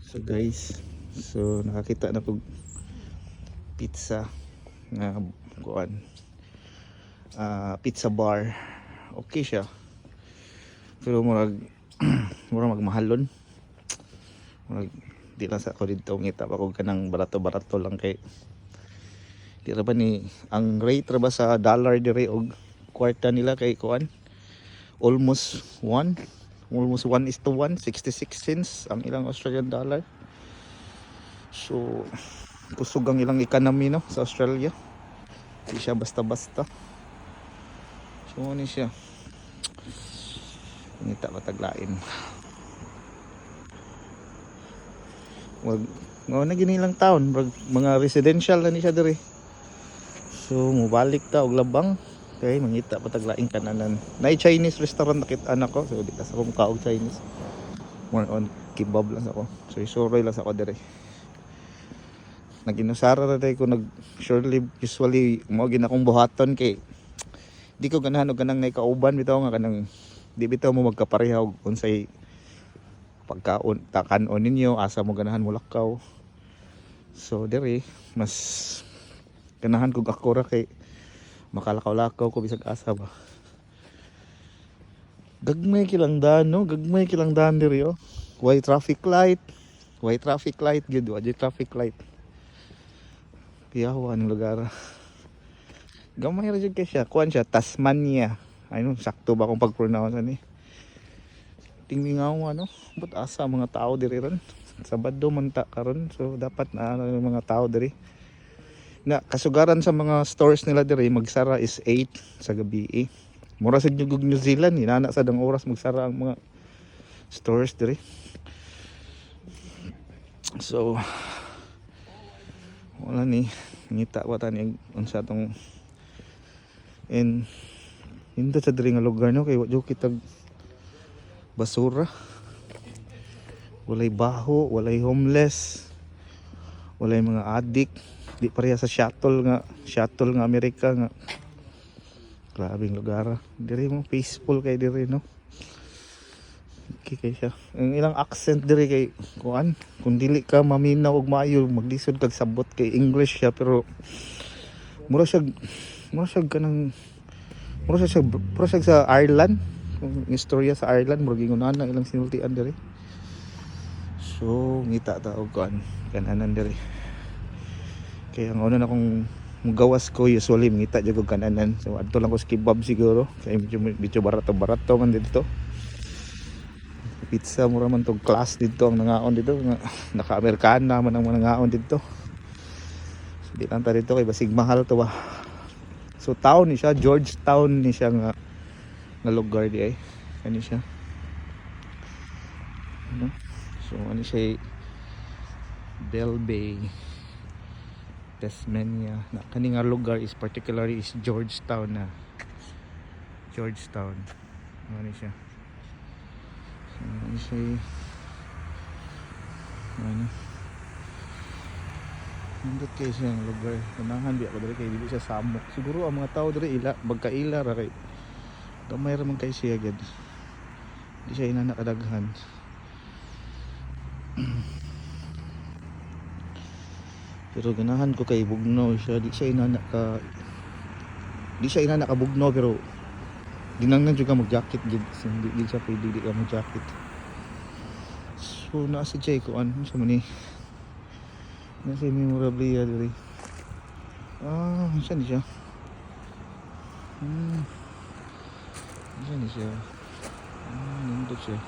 So guys, so nakakita na kog pizza nga kuan. Pizza bar. Okay siya. Pero murag murag magmahalon. Murag di lang sa ako dito ngita pa kog kanang barato-barato lang kay di ra ba ni ang rate ra ba sa dollar dire og kwarta nila kay kuan almost 1 1:1, 66 cents ang ilang Australian dollar. So kusog ang ilang economy no sa Australia. Di siya basta-basta. So ano siya? Ngita pataglain. Wag na gini lang taon, mga residential na ni siya dire. So mubalik ta og labang kay mangita pataglain kananan. Nay Chinese restaurant nakit anak ko. So di ka sa mukha og Chinese. More on kebab lang ako. So isuroy lang sa ako dire. Naginusara ra day ko nag surely usually mo gin akong buhaton kay di ko ganahan og kanang naikauban bitaw nga kanang di bitaw mo magkapareha og unsay pagkaon takanon ninyo asa mo ganahan mo lakaw. So dire mas ganahan kog ako ra kay makalakaw-lakaw ko bisag asa ba. Gagmay kilang daan no, gagmay kilang daan dire oh. Why traffic light gid wa traffic light. Piyawa ng lugar. Gamay ra jud kay siya, kuan siya Tasmania. Ayun sakto ba kung pag-pronounce ani? Tinglingaw ano, but asa mga tao diri ron. Sabado man ta karon, so dapat na yung mga tao diri. Na kasugaran sa mga stores nila diri magsara is 8 sa gabi. Mura sa New Zealand, inana sa dang oras magsara ang mga stores diri. So wala ni ngita wa tani unsa tong and hindi sa diri nga lugar no kay wa kitag basura. Walay baho, walay homeless, walay mga addict. Di pareha sa shuttle nga Amerika nga. Grabing lugar. Diri mo peaceful kay diri no. Okay kay siya. Ang ilang accent diri kay kuan, kung dili ka maminaw og maayo maglisod kag sabot kay English siya pero mura siya kanang mura siya sa Ireland. Kung istorya sa Ireland murag ingon na ilang sinultian diri. So ngita ta og kuan kananan diri. Kaya ang una na kung mugawas ko usually ngita jud og kananan. So adto lang ko sa kebab siguro kay medyo barato man dito. Pizza mura man tong class dito ang nangaon dito nga naka-Amerikana man ang mga nangaon dito. So di lang ta dito kay basig mahal to ba. So town ni siya, Georgetown ni siya nga lugar di ay. Kani siya. Ano? So ano siya Bell Bay, Tasmania. Na kani nga lugar is particularly is Georgetown na. Georgetown. Ano siya? So, ano siya? Ano? Nandot kayo siyang lugar. Kanahan di ako dali kay dili siya samok. Siguro ang mga tao dali magkaila ra kay gamay ra man kay siya gid. Di siya ina nakadaghan. Pero ganahan ko kay bugnaw siya. Di siya ina nakabugnaw pero dinangnan jud ka mag-jacket gid. So, hindi siya pwede di ka mag-jacket. So nasa jay ko ano sa man ni. Nasa memorabilia diri. Saan siya? Saan siya? Nandito siya.